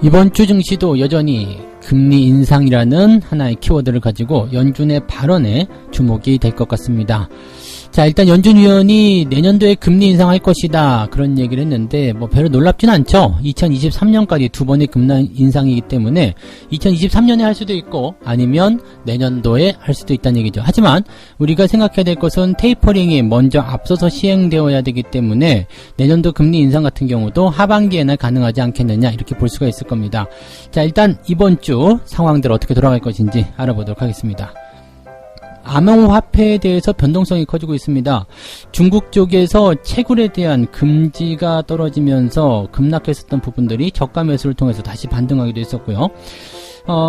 이번 주 증시도 여전히 금리 인상이라는 하나의 키워드를 가지고 연준의 발언에 주목이 될 것 같습니다. 자, 일단 연준 위원이 내년도에 금리 인상할 것이다 그런 얘기를 했는데 뭐 별로 놀랍진 않죠. 2023년까지 두 번의 금리 인상이기 때문에 2023년에 할 수도 있고 아니면 내년도에 할 수도 있다는 얘기죠. 하지만 우리가 생각해야 될 것은 테이퍼링이 먼저 앞서서 시행되어야 되기 때문에 내년도 금리 인상 같은 경우도 하반기에나 가능하지 않겠느냐 이렇게 볼 수가 있을 겁니다. 자, 일단 이번 주 상황들 어떻게 돌아갈 것인지 알아보도록 하겠습니다. 암호화폐에 대해서 변동성이 커지고 있습니다. 중국 쪽에서 채굴에 대한 금지가 떨어지면서 급락했었던 부분들이 저가 매수를 통해서 다시 반등하기도 했었고요.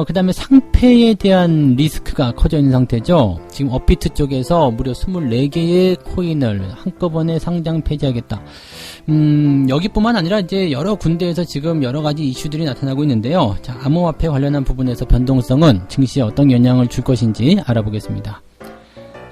그 다음에 상패에 대한 리스크가 커져 있는 상태죠. 지금 업비트 쪽에서 무려 24개의 코인을 한꺼번에 상장 폐지하겠다. 여기뿐만 아니라 이제 여러 군데에서 지금 여러 가지 이슈들이 나타나고 있는데요. 자, 암호화폐 관련한 부분에서 변동성은 증시에 어떤 영향을 줄 것인지 알아보겠습니다.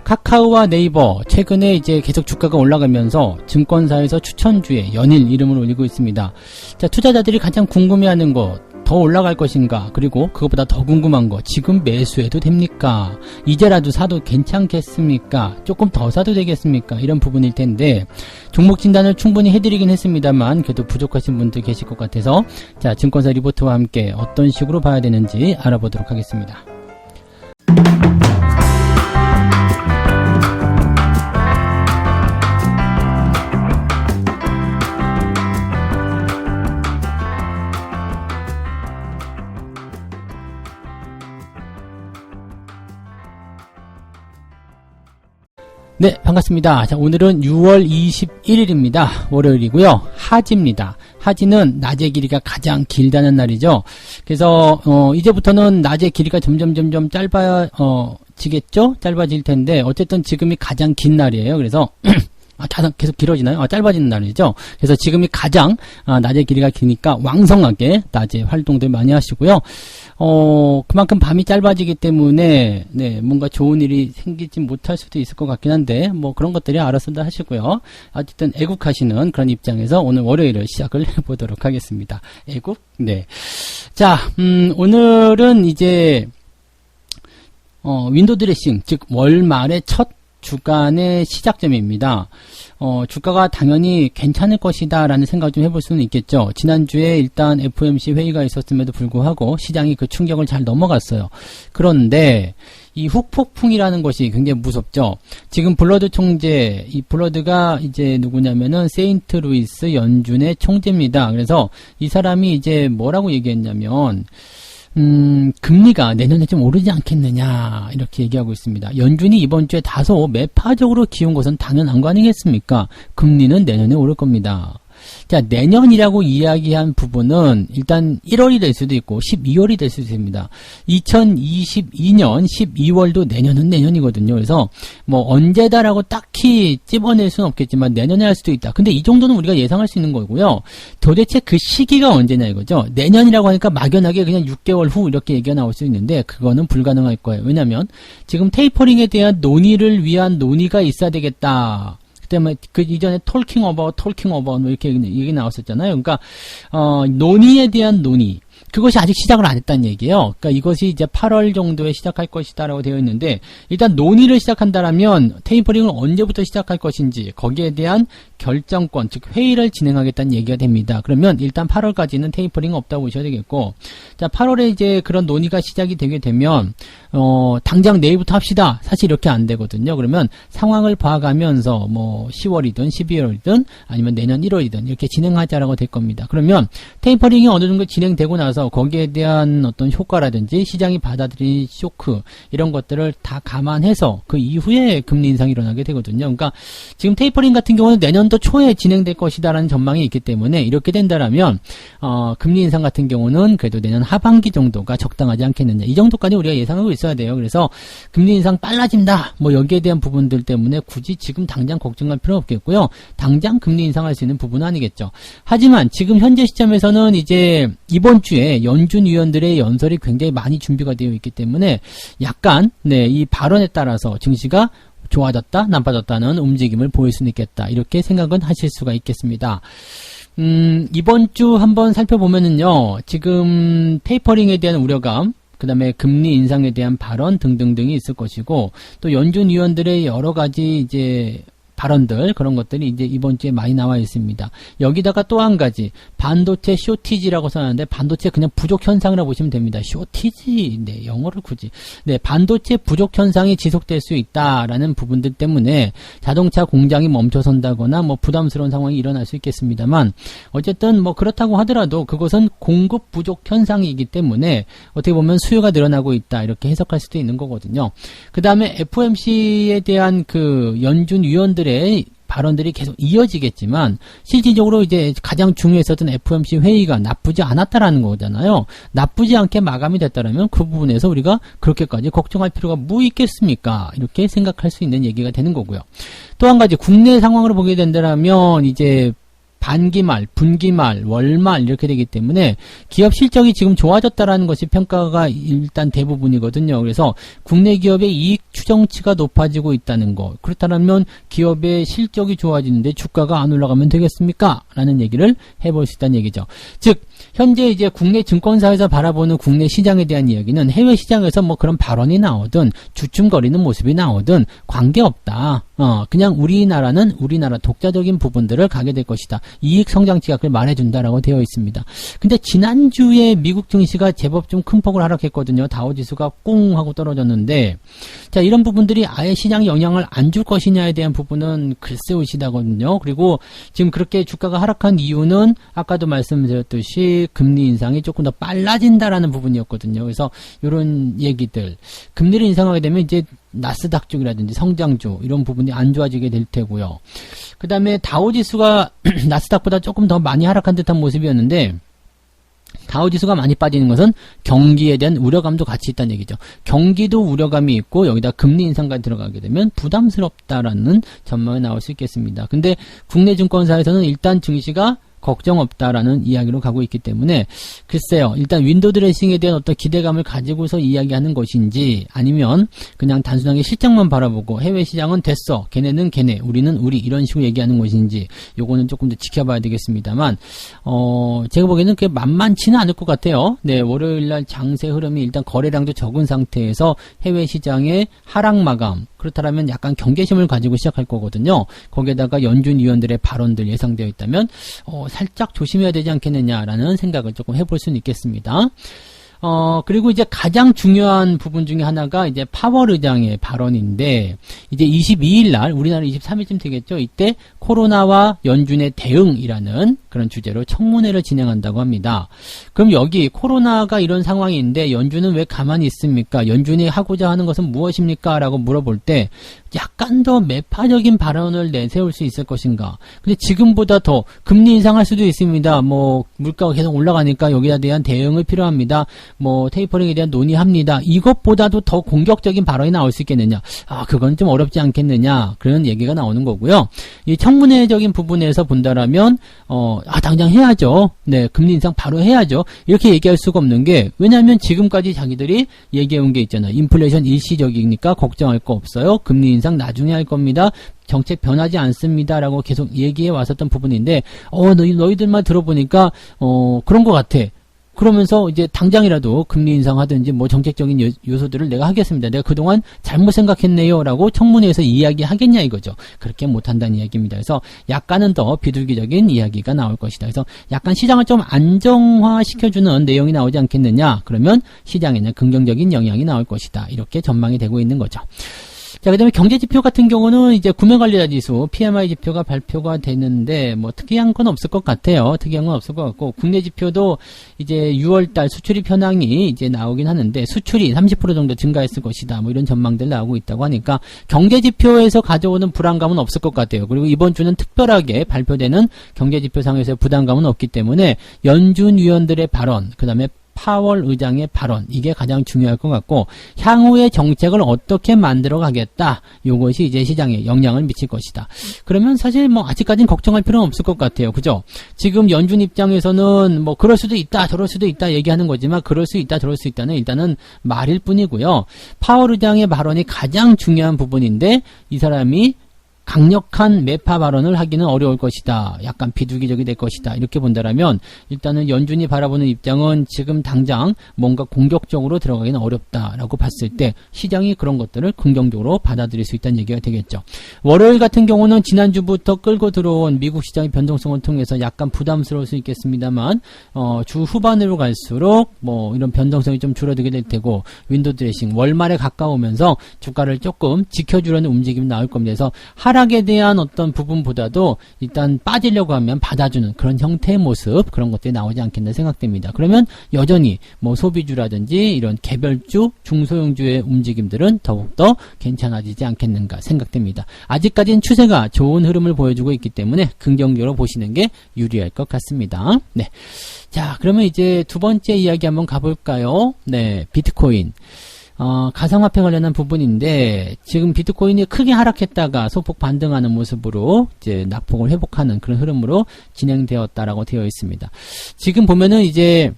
카카오와 네이버 최근에 이제 계속 주가가 올라가면서 증권사에서 추천주에 연일 이름을 올리고 있습니다. 자, 투자자들이 가장 궁금해하는 것, 더 올라갈 것인가, 그리고 그것보다 더 궁금한 거, 지금 매수해도 됩니까? 이제라도 사도 괜찮겠습니까? 조금 더 사도 되겠습니까? 이런 부분일 텐데 종목 진단을 충분히 해드리긴 했습니다만 그래도 부족하신 분들 계실 것 같아서 자, 증권사 리포트와 함께 어떤 식으로 봐야 되는지 알아보도록 하겠습니다. 네, 반갑습니다. 자, 오늘은 6월 21일입니다. 월요일이고요. 하지입니다. 하지는 낮의 길이가 가장 길다는 날이죠. 그래서 이제부터는 낮의 길이가 점점 짧아지겠죠? 짧아질 텐데 어쨌든 지금이 가장 긴 날이에요. 그래서 계속 길어지나요? 짧아지는 날이죠. 그래서 지금이 가장 낮의 길이가 기니까 왕성하게 낮에 활동들 많이 하시고요. 그만큼 밤이 짧아지기 때문에 네, 뭔가 좋은 일이 생기지 못할 수도 있을 것 같긴 한데 뭐 그런 것들이 알아서 다 하시고요. 어쨌든 애국하시는 그런 입장에서 오늘 월요일을 시작을 해보도록 하겠습니다. 애국? 네. 자, 오늘은 이제 윈도우 드레싱, 즉 월말의 첫 주간의 시작점입니다. 주가가 당연히 괜찮을 것이다 라는 생각 좀 해볼 수는 있겠죠. 지난주에 일단 FOMC 회의가 있었음에도 불구하고 시장이 그 충격을 잘 넘어갔어요. 그런데 이 후폭풍이라는 것이 굉장히 무섭죠. 지금 블러드 총재, 이 블러드가 이제 누구냐면은 세인트루이스 연준의 총재입니다. 그래서 이 사람이 이제 뭐라고 얘기했냐면 금리가 내년에 좀 오르지 않겠느냐 이렇게 얘기하고 있습니다. 연준이 이번 주에 다소 매파적으로 기운 것은 당연한 거 아니겠습니까? 금리는 내년에 오를 겁니다. 자, 내년이라고 이야기한 부분은 일단 1월이 될 수도 있고 12월이 될 수도 있습니다. 2022년 12월도 내년은 내년이거든요. 그래서 뭐 언제다라고 딱히 찝어낼 수는 없겠지만 내년에 할 수도 있다. 근데 이 정도는 우리가 예상할 수 있는 거고요. 도대체 그 시기가 언제냐 이거죠. 내년이라고 하니까 막연하게 그냥 6개월 후 이렇게 얘기가 나올 수 있는데 그거는 불가능할 거예요. 왜냐하면 지금 테이퍼링에 대한 논의를 위한 논의가 있어야 되겠다. 때문에 그 이전에 톨킹 오버 뭐 이렇게 얘기 나왔었잖아요. 그러니까 논의에 대한 논의 그것이 아직 시작을 안 했다는 얘기예요. 그러니까 이것이 이제 8월 정도에 시작할 것이다라고 되어 있는데 일단 논의를 시작한다라면 테이퍼링을 언제부터 시작할 것인지 거기에 대한 결정권 즉 회의를 진행하겠다는 얘기가 됩니다. 그러면 일단 8월까지는 테이퍼링 없다고 보셔야 되겠고 자 8월에 이제 그런 논의가 시작이 되게 되면 당장 내일부터 합시다. 사실 이렇게 안 되거든요. 그러면 상황을 봐가면서 뭐 10월이든 12월이든 아니면 내년 1월이든 이렇게 진행하자라고 될 겁니다. 그러면 테이퍼링이 어느 정도 진행되고 나서 거기에 대한 어떤 효과라든지 시장이 받아들인 쇼크 이런 것들을 다 감안해서 그 이후에 금리 인상이 일어나게 되거든요. 그러니까 지금 테이퍼링 같은 경우는 내년도 초에 진행될 것이다라는 전망이 있기 때문에 이렇게 된다라면 금리 인상 같은 경우는 그래도 내년 하반기 정도가 적당하지 않겠느냐 이 정도까지 우리가 예상하고 있어야 돼요. 그래서 금리 인상 빨라진다 뭐 여기에 대한 부분들 때문에 굳이 지금 당장 걱정할 필요 없겠고요. 당장 금리 인상할 수 있는 부분은 아니겠죠. 하지만 지금 현재 시점에서는 이제 이번 주에 연준 위원들의 연설이 굉장히 많이 준비가 되어 있기 때문에 약간 이 발언에 따라서 증시가 좋아졌다 나빠졌다는 움직임을 보일 수는 있겠다 이렇게 생각은 하실 수가 있겠습니다. 이번 주 한번 살펴보면은요, 지금 테이퍼링에 대한 우려감, 그 다음에 금리 인상에 대한 발언 등등등이 있을 것이고, 또 연준 위원들의 여러 가지 이제 발언들, 그런 것들이 이제 이번 주에 많이 나와 있습니다. 여기다가 또 한 가지, 반도체 쇼티지라고 써놨는데, 반도체 그냥 부족 현상이라고 보시면 됩니다. 쇼티지, 네, 영어를 굳이. 네, 반도체 부족 현상이 지속될 수 있다라는 부분들 때문에 자동차 공장이 멈춰선다거나 뭐 부담스러운 상황이 일어날 수 있겠습니다만, 어쨌든 뭐 그렇다고 하더라도 그것은 공급 부족 현상이기 때문에 어떻게 보면 수요가 늘어나고 있다, 이렇게 해석할 수도 있는 거거든요. 그 다음에 FOMC에 대한 그 연준 위원들의 발언들이 계속 이어지겠지만, 실질적으로 이제 가장 중요했었던 FOMC 회의가 나쁘지 않았다라는 거잖아요. 나쁘지 않게 마감이 됐다라면 그 부분에서 우리가 그렇게까지 걱정할 필요가 뭐 있겠습니까? 이렇게 생각할 수 있는 얘기가 되는 거고요. 또 한 가지, 국내 상황으로 보게 된다면 이제 반기말, 분기말, 월말 이렇게 되기 때문에 기업 실적이 지금 좋아졌다라는 것이 평가가 일단 대부분이거든요. 그래서 국내 기업의 이익 추정치가 높아지고 있다는 거. 그렇다면 기업의 실적이 좋아지는데 주가가 안 올라가면 되겠습니까? 라는 얘기를 해볼 수 있다는 얘기죠. 즉, 현재 이제 국내 증권사에서 바라보는 국내 시장에 대한 이야기는 해외 시장에서 뭐 그런 발언이 나오든 주춤거리는 모습이 나오든 관계없다. 그냥 우리나라는 우리나라 독자적인 부분들을 가게 될 것이다. 이익 성장치가 그걸 말해준다라고 되어 있습니다. 근데 지난주에 미국 증시가 제법 좀 큰 폭을 하락했거든요. 다우지수가 꿍 하고 떨어졌는데, 자, 이런 부분들이 아예 시장에 영향을 안 줄 것이냐에 대한 부분은 글쎄오시다거든요. 그리고 지금 그렇게 주가가 하락한 이유는 아까도 말씀드렸듯이 금리 인상이 조금 더 빨라진다라는 부분이었거든요. 그래서 이런 얘기들, 금리를 인상하게 되면 이제 나스닥 쪽이라든지 성장주 이런 부분이 안 좋아지게 될 테고요. 그 다음에 다우지수가 나스닥보다 조금 더 많이 하락한 듯한 모습이었는데, 다우지수가 많이 빠지는 것은 경기에 대한 우려감도 같이 있다는 얘기죠. 경기도 우려감이 있고 여기다 금리 인상까지 들어가게 되면 부담스럽다라는 전망이 나올 수 있겠습니다. 근데 국내 증권사에서는 일단 증시가 걱정 없다라는 이야기로 가고 있기 때문에, 글쎄요, 일단 윈도우 드레싱에 대한 어떤 기대감을 가지고서 이야기하는 것인지, 아니면 그냥 단순하게 실적만 바라보고 해외 시장은 됐어, 걔네는 걔네, 우리는 우리, 이런 식으로 얘기하는 것인지, 요거는 조금 더 지켜봐야 되겠습니다만, 제가 보기에는 그게 만만치는 않을 것 같아요. 네, 월요일날 장세 흐름이 일단 거래량도 적은 상태에서 해외 시장의 하락 마감, 그렇다면 약간 경계심을 가지고 시작할 거거든요. 거기에다가 연준 위원들의 발언들 예상되어 있다면 살짝 조심해야 되지 않겠느냐라는 생각을 조금 해볼 수는 있겠습니다. 그리고 이제 가장 중요한 부분 중에 하나가 이제 파월 의장의 발언인데, 이제 22일 날, 우리나라 23일쯤 되겠죠. 이때 코로나와 연준의 대응이라는 그런 주제로 청문회를 진행한다고 합니다. 그럼 여기 코로나가 이런 상황인데 연준은 왜 가만히 있습니까? 연준이 하고자 하는 것은 무엇입니까? 라고 물어볼 때 약간 더 매파적인 발언을 내세울 수 있을 것인가? 근데 지금보다 더 금리 인상할 수도 있습니다. 뭐 물가가 계속 올라가니까 여기에 대한 대응을 필요합니다. 뭐 테이퍼링에 대한 논의합니다. 이것보다도 더 공격적인 발언이 나올 수 있겠느냐? 그건 좀 어렵지 않겠느냐? 그런 얘기가 나오는 거고요. 이 청문회적인 부분에서 본다라면 당장 해야죠. 네, 금리 인상 바로 해야죠. 이렇게 얘기할 수가 없는 게, 왜냐하면 지금까지 자기들이 얘기해온 게 있잖아요. 인플레이션 일시적이니까 걱정할 거 없어요. 금리 인상 나중에 할 겁니다. 정책 변하지 않습니다라고 계속 얘기해 왔었던 부분인데, 너희들만 들어보니까 그런 것 같아. 그러면서 이제 당장이라도 금리 인상하든지 뭐 정책적인 요소들을 내가 하겠습니다. 내가 그동안 잘못 생각했네요 라고 청문회에서 이야기하겠냐 이거죠. 그렇게 못한다는 이야기입니다. 그래서 약간은 더 비둘기적인 이야기가 나올 것이다. 그래서 약간 시장을 좀 안정화시켜주는 내용이 나오지 않겠느냐. 그러면 시장에는 긍정적인 영향이 나올 것이다. 이렇게 전망이 되고 있는 거죠. 자, 그 다음에 경제지표 같은 경우는 이제 구매관리자지수, PMI 지표가 발표가 되는데, 뭐, 특이한 건 없을 것 같아요. 특이한 건 없을 것 같고, 국내 지표도 이제 6월달 수출입 현황이 이제 나오긴 하는데, 수출이 30% 정도 증가했을 것이다. 뭐, 이런 전망들 나오고 있다고 하니까, 경제지표에서 가져오는 불안감은 없을 것 같아요. 그리고 이번 주는 특별하게 발표되는 경제지표상에서의 부담감은 없기 때문에, 연준 위원들의 발언, 그 다음에 파월 의장의 발언, 이게 가장 중요할 것 같고, 향후의 정책을 어떻게 만들어 가겠다, 요것이 이제 시장에 영향을 미칠 것이다. 그러면 사실 뭐 아직까지는 걱정할 필요는 없을 것 같아요. 그죠? 지금 연준 입장에서는 뭐 그럴 수도 있다 저럴 수도 있다 얘기하는 거지만, 그럴 수 있다 저럴 수 있다는 일단은 말일 뿐이고요. 파월 의장의 발언이 가장 중요한 부분인데, 이 사람이 강력한 매파 발언을 하기는 어려울 것이다. 약간 비둘기적이 될 것이다. 이렇게 본다라면 일단은 연준이 바라보는 입장은 지금 당장 뭔가 공격적으로 들어가기는 어렵다라고 봤을 때 시장이 그런 것들을 긍정적으로 받아들일 수 있다는 얘기가 되겠죠. 월요일 같은 경우는 지난주부터 끌고 들어온 미국 시장의 변동성을 통해서 약간 부담스러울 수 있겠습니다만 주 후반으로 갈수록 뭐 이런 변동성이 좀 줄어들게 될 테고 윈도우 드레싱 월말에 가까우면서 주가를 조금 지켜주려는 움직임이 나올 겁니다. 그래서 하락에 대한 어떤 부분보다도 일단 빠지려고 하면 받아주는 그런 형태의 모습 그런 것들이 나오지 않겠나 생각됩니다. 그러면 여전히 뭐 소비주라든지 이런 개별주 중소형주의 움직임들은 더욱더 괜찮아지지 않겠는가 생각됩니다. 아직까지는 추세가 좋은 흐름을 보여주고 있기 때문에 긍정적으로 보시는 게 유리할 것 같습니다. 네. 자, 그러면 이제 두 번째 이야기 한번 가볼까요? 네, 비트코인. 가상화폐 관련한 부분인데 지금 비트코인이 크게 하락했다가 소폭 반등하는 모습으로 이제 낙폭을 회복하는 그런 흐름으로 진행되었다라고 되어 있습니다. 지금 보면은 이제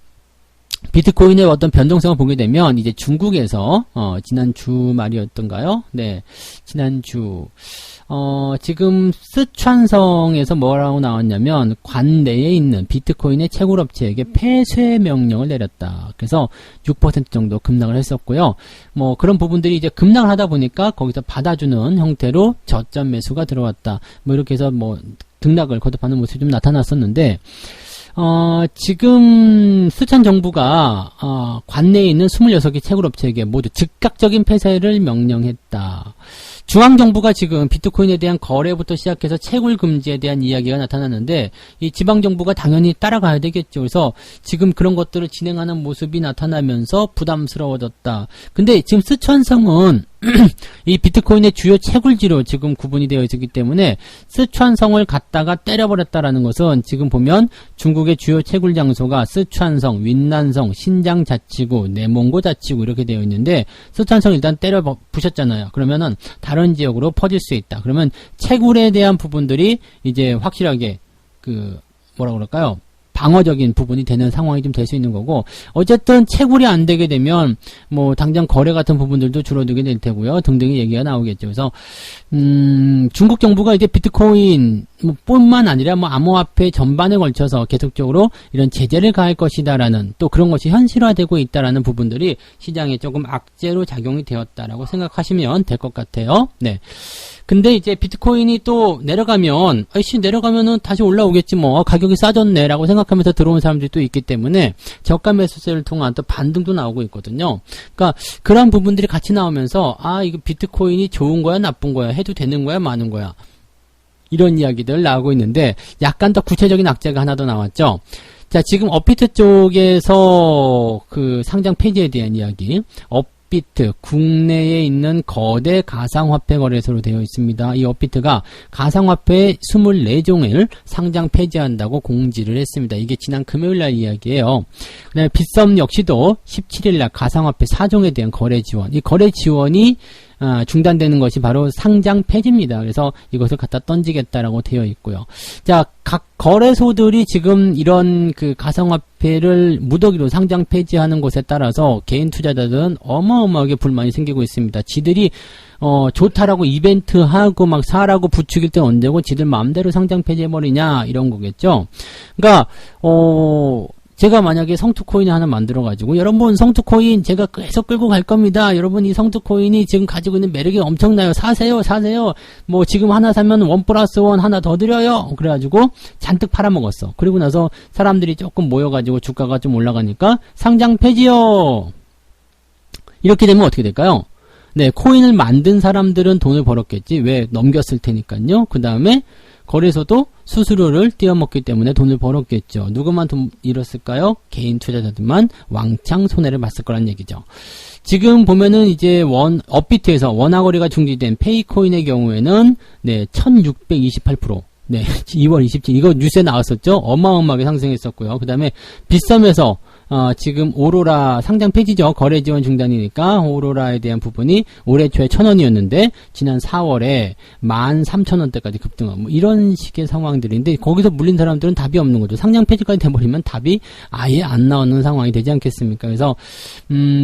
비트코인의 어떤 변동성을 보게 되면 이제 중국에서 지난 주말이었던가요? 네, 지난주 지금 스촨성에서 뭐라고 나왔냐면 관내에 있는 비트코인의 채굴업체에게 폐쇄 명령을 내렸다. 그래서 6% 정도 급락을 했었고요. 뭐 그런 부분들이 이제 급락을 하다 보니까 거기서 받아주는 형태로 저점 매수가 들어왔다. 뭐 이렇게 해서 뭐 등락을 거듭하는 모습이 좀 나타났었는데 지금 스촨 정부가 관내에 있는 26개 채굴업체에게 모두 즉각적인 폐쇄를 명령했다. 중앙정부가 지금 비트코인에 대한 거래부터 시작해서 채굴 금지에 대한 이야기가 나타났는데 이 지방정부가 당연히 따라가야 되겠죠. 그래서 지금 그런 것들을 진행하는 모습이 나타나면서 부담스러워졌다. 근데 지금 스촨성은 이 비트코인의 주요 채굴지로 지금 구분이 되어 있기 때문에 스촨성을 갖다가 때려버렸다라는 것은 지금 보면 중국의 주요 채굴 장소가 스촨성, 윈난성, 신장자치구, 내몽고자치구 이렇게 되어 있는데 스촨성 일단 때려 부셨잖아요. 그러면은 다른 지역으로 퍼질 수 있다. 그러면 채굴에 대한 부분들이 이제 확실하게 뭐라 그럴까요? 방어적인 부분이 되는 상황이 좀 될 수 있는 거고 어쨌든 채굴이 안 되게 되면 뭐 당장 거래 같은 부분들도 줄어들게 될 테고요 등등의 얘기가 나오겠죠. 그래서 중국 정부가 이제 비트코인 뿐만 아니라 뭐 암호화폐 전반에 걸쳐서 계속적으로 이런 제재를 가할 것이다라는 또 그런 것이 현실화되고 있다라는 부분들이 시장에 조금 악재로 작용이 되었다라고 생각하시면 될 것 같아요. 네. 근데 이제 비트코인이 또 내려가면 내려가면은 다시 올라오겠지 뭐 가격이 싸졌네라고 생각하면서 들어온 사람들이 또 있기 때문에 저가 매수세를 통한 또 반등도 나오고 있거든요. 그러니까 그런 부분들이 같이 나오면서 이거 비트코인이 좋은 거야 나쁜 거야 해도 되는 거야 마는 거야 이런 이야기들 나오고 있는데 약간 더 구체적인 악재가 하나 더 나왔죠. 자, 지금 업비트 쪽에서 그 상장 폐지에 대한 이야기 업비트 국내에 있는 거대 가상화폐 거래소로 되어 있습니다. 이 업비트가 가상화폐 24종을 상장 폐지한다고 공지를 했습니다. 이게 지난 금요일날 이야기예요. 그 다음에 빗썸 역시도 17일날 가상화폐 4종에 대한 거래 지원 이 거래 지원이 중단되는 것이 바로 상장 폐지입니다. 그래서 이것을 갖다 던지겠다라고 되어 있고요. 자, 각 거래소들이 지금 이런 그 가상화폐를 무더기로 상장 폐지하는 것에 따라서 개인 투자자들은 어마어마하게 불만이 생기고 있습니다. 지들이 좋다라고 이벤트하고 막 사라고 부추길 때 언제고 지들 마음대로 상장 폐지해버리냐 이런 거겠죠. 그러니까 제가 만약에 성투코인 하나 만들어가지고 여러분 성투코인 제가 계속 끌고 갈 겁니다. 여러분 이 성투코인이 지금 가지고 있는 매력이 엄청나요. 사세요. 뭐 지금 하나 사면 1+1 하나 더 드려요. 그래가지고 잔뜩 팔아먹었어. 그리고 나서 사람들이 조금 모여가지고 주가가 좀 올라가니까 상장 폐지요. 이렇게 되면 어떻게 될까요? 네, 코인을 만든 사람들은 돈을 벌었겠지. 왜? 넘겼을 테니까요. 그 다음에 거래소도 수수료를 띄어먹기 때문에 돈을 벌었겠죠. 누구만 돈 잃었을까요? 개인 투자자들만 왕창 손해를 봤을 거란 얘기죠. 지금 보면은 이제 업비트에서 원화거래가 중지된 페이코인의 경우에는 네, 1628%. 네, 2월 27일 이거 뉴스에 나왔었죠. 어마어마하게 상승했었고요. 그 다음에 빗썸에서 지금 오로라 상장 폐지죠. 거래 지원 중단이니까 오로라에 대한 부분이 올해 초에 1,000원이었는데 지난 4월에 13,000원대까지 급등한 뭐 이런 식의 상황들인데 거기서 물린 사람들은 답이 없는 거죠. 상장 폐지까지 돼버리면 답이 아예 안 나오는 상황이 되지 않겠습니까? 그래서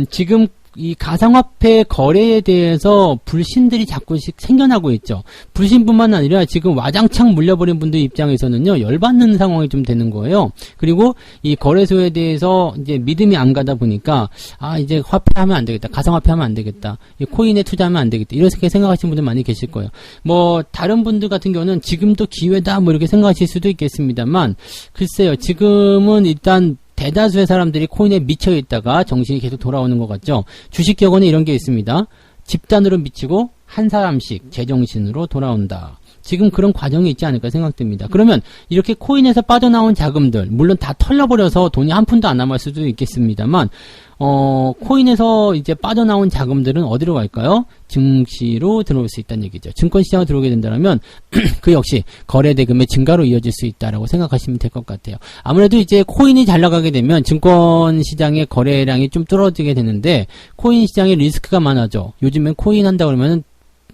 지금 이 가상화폐 거래에 대해서 불신들이 자꾸씩 생겨나고 있죠. 불신뿐만 아니라 지금 와장창 물려버린 분들 입장에서는요, 열받는 상황이 좀 되는 거예요. 그리고 이 거래소에 대해서 이제 믿음이 안 가다 보니까, 이제 화폐하면 안 되겠다. 가상화폐하면 안 되겠다. 이 코인에 투자하면 안 되겠다. 이렇게 생각하시는 분들 많이 계실 거예요. 뭐, 다른 분들 같은 경우는 지금도 기회다, 뭐 이렇게 생각하실 수도 있겠습니다만, 글쎄요, 지금은 일단 대다수의 사람들이 코인에 미쳐 있다가 정신이 계속 돌아오는 것 같죠. 주식격언에 이런 게 있습니다. 집단으로 미치고 한 사람씩 제정신으로 돌아온다. 지금 그런 과정이 있지 않을까 생각됩니다. 그러면 이렇게 코인에서 빠져나온 자금들, 물론 다 털려버려서 돈이 한 푼도 안 남을 수도 있겠습니다만, 코인에서 이제 빠져나온 자금들은 어디로 갈까요? 증시로 들어올 수 있다는 얘기죠. 증권시장에 들어오게 된다면 그 역시 거래대금의 증가로 이어질 수 있다라고 생각하시면 될 것 같아요. 아무래도 이제 코인이 잘 나가게 되면 증권시장의 거래량이 좀 줄어들게 되는데, 코인 시장에 리스크가 많아져. 요즘엔 코인 한다 그러면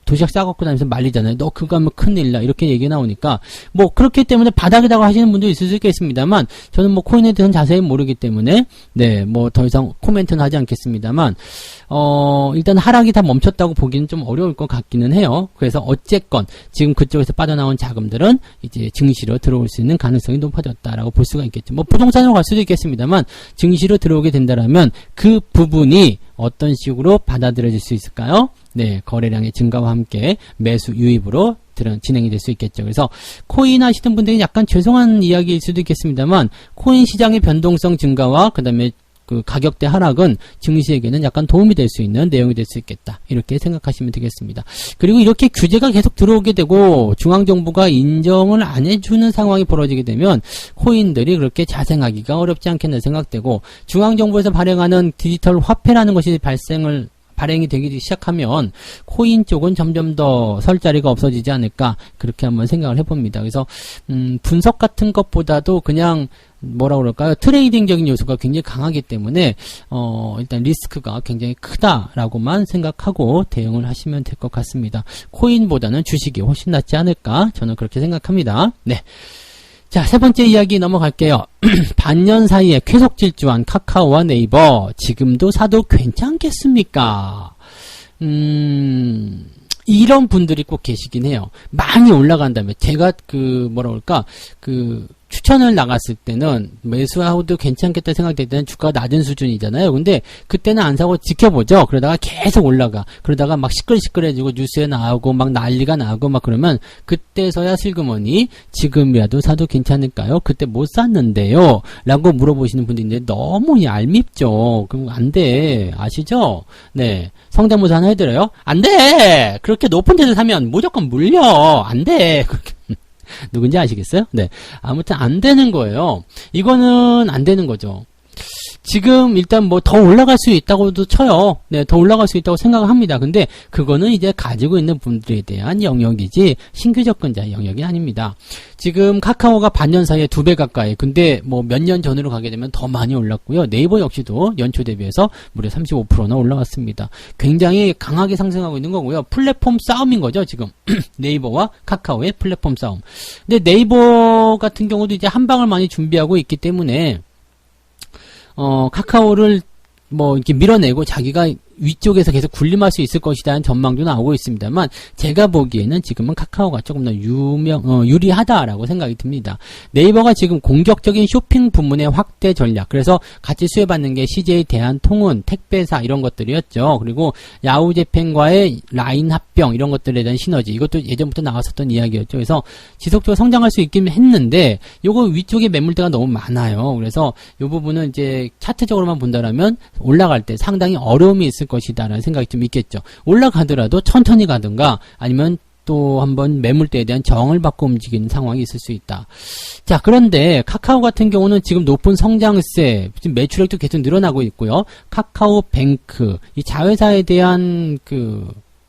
도시락 싸갖고 다니면서 말리잖아요. 너 그거 하면 큰일 나. 이렇게 얘기 나오니까. 뭐, 그렇기 때문에 바닥에다가 하시는 분도 있을 수 있겠습니다만, 저는 뭐 코인에 대해서는 자세히 모르기 때문에, 네, 뭐 더 이상 코멘트는 하지 않겠습니다만, 일단 하락이 다 멈췄다고 보기는 좀 어려울 것 같기는 해요. 그래서 어쨌건, 지금 그쪽에서 빠져나온 자금들은 이제 증시로 들어올 수 있는 가능성이 높아졌다라고 볼 수가 있겠죠. 뭐, 부동산으로 갈 수도 있겠습니다만, 증시로 들어오게 된다라면, 그 부분이 어떤 식으로 받아들여질 수 있을까요? 네, 거래량의 증가와 함께 매수 유입으로 진행이 될 수 있겠죠. 그래서 코인 하시는 분들이 약간 죄송한 이야기일 수도 있겠습니다만, 코인 시장의 변동성 증가와 그 다음에 그 가격대 하락은 증시에게는 약간 도움이 될 수 있는 내용이 될 수 있겠다. 이렇게 생각하시면 되겠습니다. 그리고 이렇게 규제가 계속 들어오게 되고 중앙정부가 인정을 안 해주는 상황이 벌어지게 되면 코인들이 그렇게 자생하기가 어렵지 않겠나 생각되고, 중앙정부에서 발행하는 디지털 화폐라는 것이 발행이 되기 시작하면 코인 쪽은 점점 더 설 자리가 없어지지 않을까, 그렇게 한번 생각을 해봅니다. 그래서 분석 같은 것보다도 그냥 뭐라 그럴까요? 트레이딩적인 요소가 굉장히 강하기 때문에 일단 리스크가 굉장히 크다라고만 생각하고 대응을 하시면 될 것 같습니다. 코인보다는 주식이 훨씬 낫지 않을까, 저는 그렇게 생각합니다. 네. 자, 세 번째 이야기 넘어갈게요. 반년 사이에 쾌속 질주한 카카오와 네이버, 지금도 사도 괜찮겠습니까? 이런 분들이 꼭 계시긴 해요. 많이 올라간다면, 제가 추천을 나갔을 때는 매수하고도 괜찮겠다 생각될 때는 주가가 낮은 수준이잖아요. 근데 그때는 안 사고 지켜보죠. 그러다가 계속 올라가. 그러다가 막 시끌시끌해지고 뉴스에 나오고 막 난리가 나고 막 그러면 그때서야 슬그머니 지금이라도 사도 괜찮을까요? 그때 못 샀는데요. 라고 물어보시는 분들인데 너무 얄밉죠. 그럼 안 돼. 아시죠? 네. 성대모사 하나 해드려요? 안 돼! 그렇게 높은 데서 사면 무조건 물려. 안 돼. 그렇게. 누군지 아시겠어요? 네. 아무튼 안 되는 거예요. 이거는 안 되는 거죠. 지금 일단 뭐 더 올라갈 수 있다고도 쳐요. 네, 더 올라갈 수 있다고 생각을 합니다. 근데 그거는 이제 가지고 있는 분들에 대한 영역이지 신규 접근자의 영역이 아닙니다. 지금 카카오가 반년 사이에 2배 가까이, 근데 뭐 몇 년 전으로 가게 되면 더 많이 올랐고요. 네이버 역시도 연초 대비해서 무려 35%나 올라왔습니다. 굉장히 강하게 상승하고 있는 거고요. 플랫폼 싸움인 거죠, 지금. 네이버와 카카오의 플랫폼 싸움. 근데 네이버 같은 경우도 이제 한 방을 많이 준비하고 있기 때문에 카카오를 뭐 이렇게 밀어내고 자기가 위쪽에서 계속 군림할 수 있을 것이라는 전망도 나오고 있습니다만, 제가 보기에는 지금은 카카오가 조금 더 유리하다라고 생각이 듭니다. 네이버가 지금 공격적인 쇼핑 부문의 확대 전략, 그래서 같이 수혜받는 게 CJ 대한통운, 택배사 이런 것들이었죠. 그리고 야후재팬과의 라인 합병 이런 것들에 대한 시너지, 이것도 예전부터 나왔었던 이야기였죠. 그래서 지속적으로 성장할 수 있긴 했는데 요거 위쪽에 매물대가 너무 많아요. 그래서 요 부분은 이제 차트적으로만 본다라면 올라갈 때 상당히 어려움이 있을 것이다라는 생각이 좀 있겠죠. 올라가더라도 천천히 가든가 아니면 또 한번 매물대에 대한 정을 받고 움직이는 상황이 있을 수 있다. 자, 그런데 카카오 같은 경우는 지금 높은 성장세, 지금 매출액도 계속 늘어나고 있고요. 카카오뱅크, 이 자회사에 대한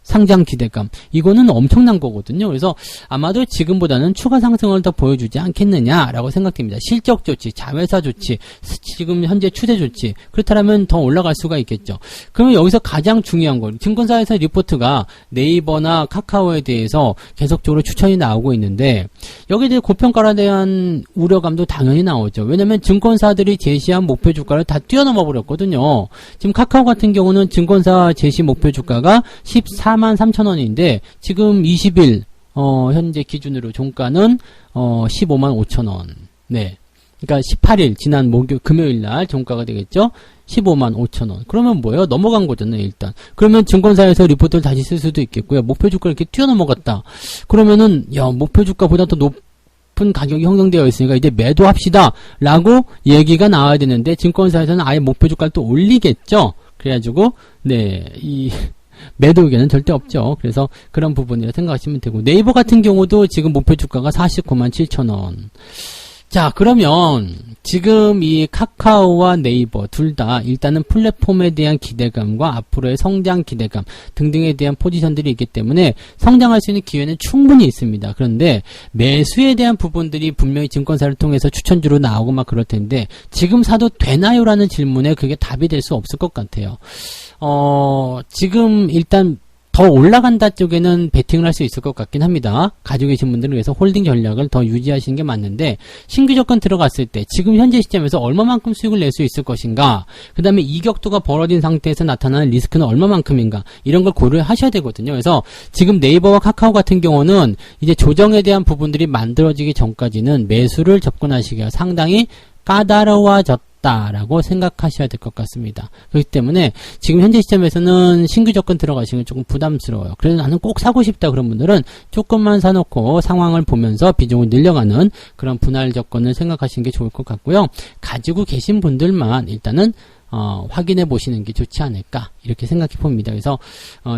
상장 기대감. 이거는 엄청난 거거든요. 그래서 아마도 지금보다는 추가 상승을 더 보여주지 않겠느냐라고 생각됩니다. 실적 좋지, 자회사 좋지, 지금 현재 추세 좋지. 그렇다면 더 올라갈 수가 있겠죠. 그러면 여기서 가장 중요한 거, 증권사에서 리포트가 네이버나 카카오에 대해서 계속적으로 추천이 나오고 있는데 여기에 대해 고평가에 대한 우려감도 당연히 나오죠. 왜냐하면 증권사들이 제시한 목표 주가를 다 뛰어넘어 버렸거든요. 지금 카카오 같은 경우는 증권사 제시 목표 주가가 143,000원인데 지금 20일 현재 기준으로 종가는 155,500원. 네. 그러니까 18일 지난 금요일 날 종가가 되겠죠. 155,500원. 그러면 뭐예요? 넘어간 거잖아요, 일단. 그러면 증권사에서 리포트를 다시 쓸 수도 있겠고요. 목표 주가를 이렇게 뛰어넘어갔다. 그러면은 목표 주가보다 더 높은 가격이 형성되어 있으니까 이제 매도합시다 라고 얘기가 나와야 되는데 증권사에서는 아예 목표 주가를 또 올리겠죠. 그래가지고 이 매도 의견은 절대 없죠. 그래서 그런 부분이라 생각하시면 되고, 네이버 같은 경우도 지금 목표 주가가 497,000원. 자, 그러면 지금 이 카카오와 네이버 둘 다 일단은 플랫폼에 대한 기대감과 앞으로의 성장 기대감 등등에 대한 포지션들이 있기 때문에 성장할 수 있는 기회는 충분히 있습니다. 그런데 매수에 대한 부분들이 분명히 증권사를 통해서 추천주로 나오고 막 그럴 텐데 지금 사도 되나요? 라는 질문에 그게 답이 될 수 없을 것 같아요. 지금 일단 더 올라간다 쪽에는 베팅을 할 수 있을 것 같긴 합니다. 가지고 계신 분들은 그래서 홀딩 전략을 더 유지하시는 게 맞는데 신규 조건 들어갔을 때 지금 현재 시점에서 얼마만큼 수익을 낼 수 있을 것인가, 그 다음에 이격도가 벌어진 상태에서 나타나는 리스크는 얼마만큼인가, 이런 걸 고려하셔야 되거든요. 그래서 지금 네이버와 카카오 같은 경우는 이제 조정에 대한 부분들이 만들어지기 전까지는 매수를 접근하시기가 상당히 까다로워졌다라고 생각하셔야 될 것 같습니다. 그렇기 때문에 지금 현재 시점에서는 신규 접근 들어가시는 건 조금 부담스러워요. 그래서 나는 꼭 사고 싶다 그런 분들은 조금만 사놓고 상황을 보면서 비중을 늘려가는 그런 분할 접근을 생각하시는 게 좋을 것 같고요. 가지고 계신 분들만 일단은 확인해 보시는 게 좋지 않을까 이렇게 생각해 봅니다. 그래서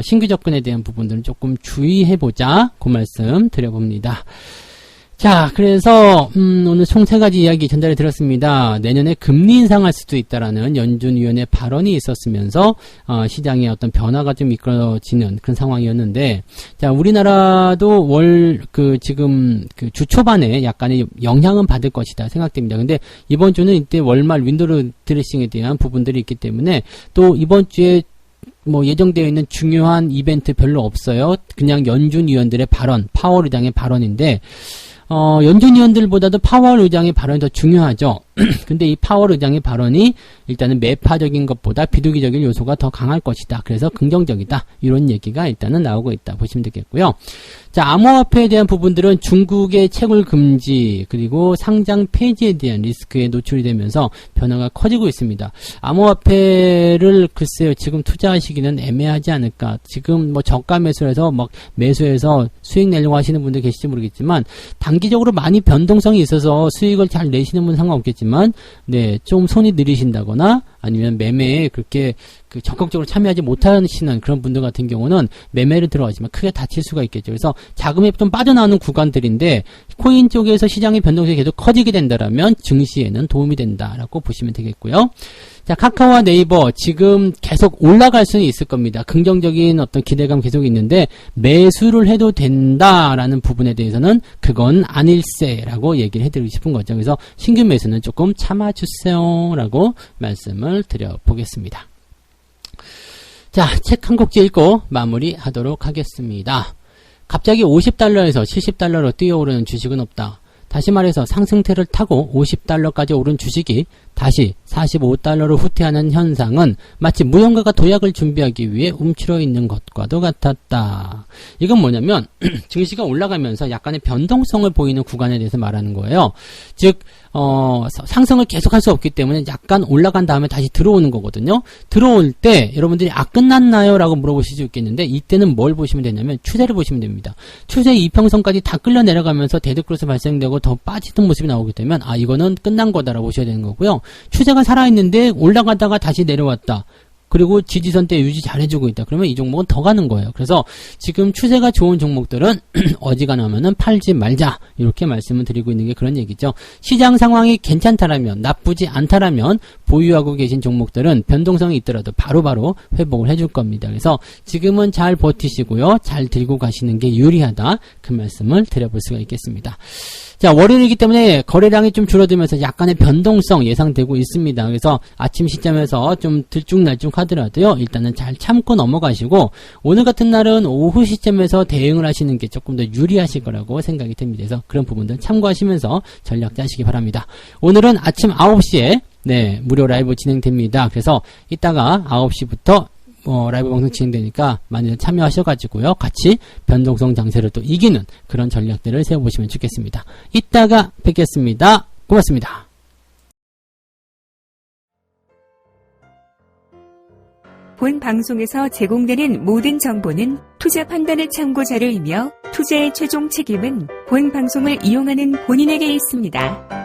신규 접근에 대한 부분들은 조금 주의해 보자 그 말씀 드려봅니다. 자, 그래서 오늘 총 3가지 이야기 전달해 드렸습니다. 내년에 금리 인상할 수도 있다라는 연준 위원의 발언이 있었으면서 시장에 어떤 변화가 좀 이끌어지는 그런 상황이었는데, 자, 우리나라도 지금 주 초반에 약간의 영향은 받을 것이다 생각됩니다. 근데 이번 주는 이때 월말 윈도우 드레싱에 대한 부분들이 있기 때문에 또 이번 주에 예정되어 있는 중요한 이벤트 별로 없어요. 그냥 연준 위원들의 발언, 파월 의장의 발언인데, 연준 위원들보다도 파월 의장의 발언이 더 중요하죠. 근데 이 파월 의장의 발언이 일단은 매파적인 것보다 비둘기적인 요소가 더 강할 것이다. 그래서 긍정적이다. 이런 얘기가 일단은 나오고 있다. 보시면 되겠고요. 자, 암호화폐에 대한 부분들은 중국의 채굴 금지 그리고 상장 폐지에 대한 리스크에 노출이 되면서 변화가 커지고 있습니다. 암호화폐를 글쎄요, 지금 투자하시기는 애매하지 않을까. 지금 저가 매수해서 매수해서 수익 내려고 하시는 분들 계실지 모르겠지만 단기적으로 많이 변동성이 있어서 수익을 잘 내시는 분은 상관없겠지만 좀 손이 느리신다거나 아니면 매매에 그렇게 적극적으로 참여하지 못하시는 그런 분들 같은 경우는 매매를 들어가지만 크게 다칠 수가 있겠죠. 그래서 자금이 좀 빠져나오는 구간들인데 코인 쪽에서 시장의 변동성이 계속 커지게 된다라면 증시에는 도움이 된다라고 보시면 되겠고요. 자, 카카오와 네이버 지금 계속 올라갈 수는 있을 겁니다. 긍정적인 어떤 기대감 계속 있는데 매수를 해도 된다라는 부분에 대해서는 그건 아닐세라고 얘기를 해드리고 싶은 거죠. 그래서 신규 매수는 조금 참아주세요 라고 말씀을 드려보겠습니다. 자, 책 한 곡지 읽고 마무리하도록 하겠습니다. 갑자기 50달러에서 70달러로 뛰어오르는 주식은 없다. 다시 말해서 상승세를 타고 50달러까지 오른 주식이 다시 45달러로 후퇴하는 현상은 마치 무언가가 도약을 준비하기 위해 움츠러 있는 것과도 같았다. 이건 뭐냐면 증시가 올라가면서 약간의 변동성을 보이는 구간에 대해서 말하는 거예요. 즉 상승을 계속할 수 없기 때문에 약간 올라간 다음에 다시 들어오는 거거든요. 들어올 때 여러분들이 끝났나요? 라고 물어보실 수 있겠는데 이때는 뭘 보시면 되냐면 추세를 보시면 됩니다. 추세 이평선까지 다 끌려 내려가면서 데드크로스 발생되고 더 빠지는 모습이 나오게 되면 이거는 끝난 거다라고 보셔야 되는 거고요. 추세가 살아있는데 올라가다가 다시 내려왔다. 그리고 지지선대 유지 잘해주고 있다. 그러면 이 종목은 더 가는 거예요. 그래서 지금 추세가 좋은 종목들은 어지간하면은 팔지 말자. 이렇게 말씀을 드리고 있는 게 그런 얘기죠. 시장 상황이 괜찮다라면, 나쁘지 않다라면 보유하고 계신 종목들은 변동성이 있더라도 바로바로 회복을 해줄 겁니다. 그래서 지금은 잘 버티시고요. 잘 들고 가시는 게 유리하다. 그 말씀을 드려볼 수가 있겠습니다. 자, 월요일이기 때문에 거래량이 좀 줄어들면서 약간의 변동성 예상되고 있습니다. 그래서 아침 시점에서 좀 들쭉날쭉 하더라도요, 일단은 잘 참고 넘어가시고, 오늘 같은 날은 오후 시점에서 대응을 하시는 게 조금 더 유리하실 거라고 생각이 됩니다. 그래서 그런 부분들 참고하시면서 전략 짜시기 바랍니다. 오늘은 아침 9시에 무료 라이브 진행됩니다. 그래서 이따가 9시부터 라이브 방송 진행되니까 많이들 참여하셔가지고요. 같이 변동성 장세를 또 이기는 그런 전략들을 세워보시면 좋겠습니다. 이따가 뵙겠습니다. 고맙습니다. 본 방송에서 제공되는 모든 정보는 투자 판단의 참고 자료이며 투자의 최종 책임은 본 방송을 이용하는 본인에게 있습니다.